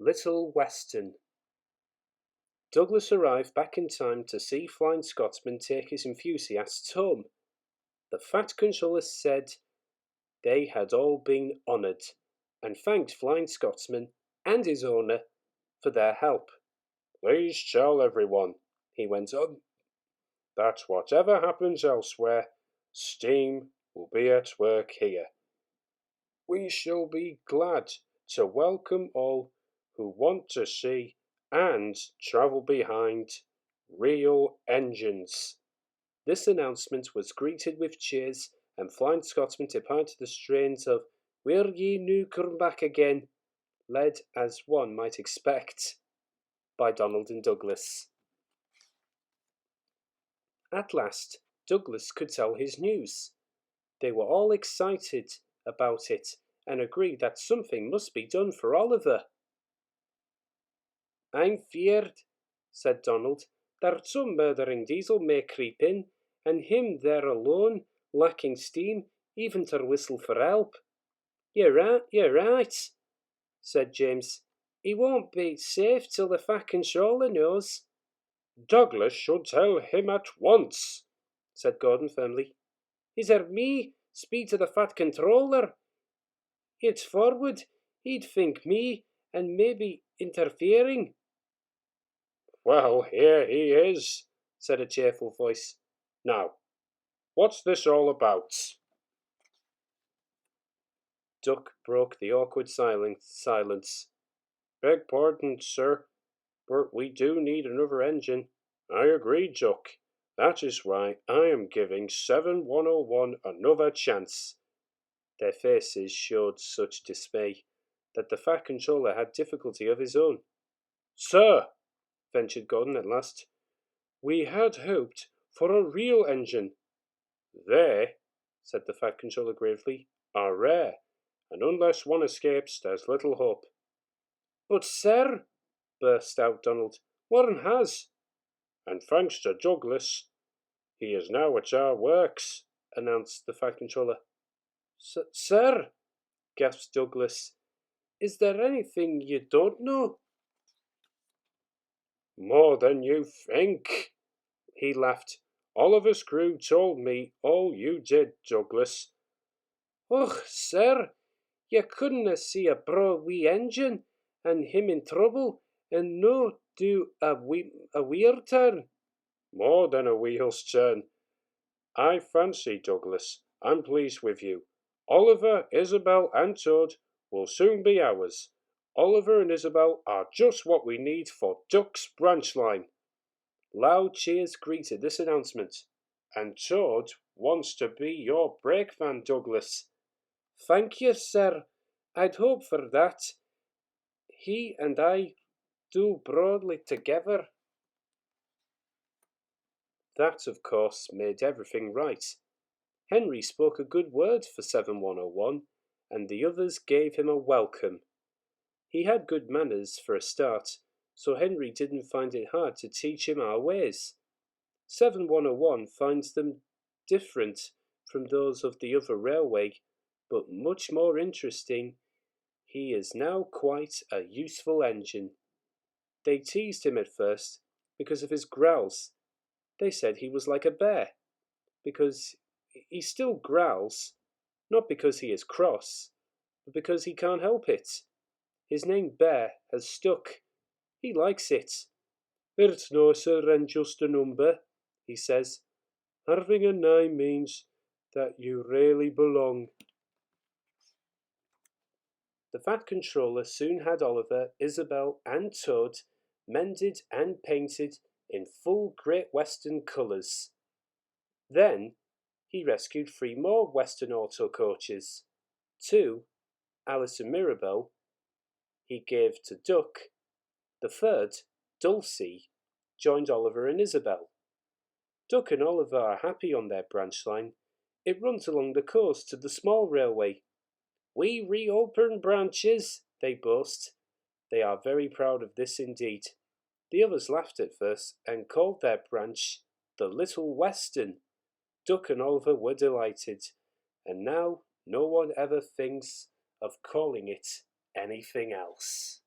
Little Western. Douglas arrived back in time to see Flying Scotsman take his enthusiasts home. The Fat Controller said they had all been honoured, and thanked Flying Scotsman and his owner for their help. "Please tell everyone," he went on, "that whatever happens elsewhere, steam will be at work here. We shall be glad to welcome all who want to see and travel behind real engines." This announcement was greeted with cheers, and Flying Scotsman departed to the strains of "Will ye noo come back again?" led, as one might expect, by Donald and Douglas. At last, Douglas could tell his news. They were all excited about it and agreed that something must be done for Oliver. "I'm feared," said Donald, "that some murdering diesel may creep in, and him there alone, lacking steam, even to whistle for help." You're right," said James. "He won't be safe till the Fat Controller knows." "Douglas should tell him at once," said Gordon firmly. "Is there me speak to the Fat Controller? It's forward, he'd think me, and maybe interfering." "Well, here he is," said a cheerful voice. "Now, what's this all about?" Duck broke the awkward silence. "Beg pardon, sir, but we do need another engine." "I agree, Duck. That is why I am giving 7101 another chance." Their faces showed such dismay that the Fat Controller had difficulty of his own. "Sir," ventured Gordon at last, "we had hoped for a real engine." "They," said the Fat Controller gravely, "are rare, and unless one escapes, there's little hope." "But, sir," burst out Donald, "one has." "And thanks to Douglas, he is now at our works," announced the Fat Controller. "Sir," gasped Douglas, "is there anything you don't know?" "More than you think," he laughed. "Oliver's crew told me all you did, Douglas." "Och, sir, you couldna see a braw wee engine, and him in trouble, and no do a wheel turn." "More than a wheel's turn. I fancy, Douglas, I'm pleased with you. Oliver, Isabel, and Toad will soon be ours. Oliver and Isabel are just what we need for Duck's branch line." Loud cheers greeted this announcement. "And Toad wants to be your brake van, Douglas." "Thank you, sir. I'd hoped for that. He and I do broadly together." That, of course, made everything right. Henry spoke a good word for 7101, and the others gave him a welcome. He had good manners for a start, so Henry didn't find it hard to teach him our ways. 7101 finds them different from those of the other railway, but much more interesting. He is now quite a useful engine. They teased him at first because of his growls. They said he was like a bear, because he still growls, not because he is cross, but because he can't help it. His name Bear has stuck. He likes it. "It's nicer than just a number," he says. "Having a name means that you really belong." The Fat Controller soon had Oliver, Isabel, and Toad mended and painted in full Great Western colours. Then he rescued 3 more Western auto coaches. 2, Alice and Mirabel, he gave to Duck. The third, Dulcie, joined Oliver and Isabel. Duck and Oliver are happy on their branch line. It runs along the coast to the small railway. "We reopen branches," they boast. They are very proud of this indeed. The others laughed at first and called their branch the Little Western. Duck and Oliver were delighted, and now no one ever thinks of calling it anything else.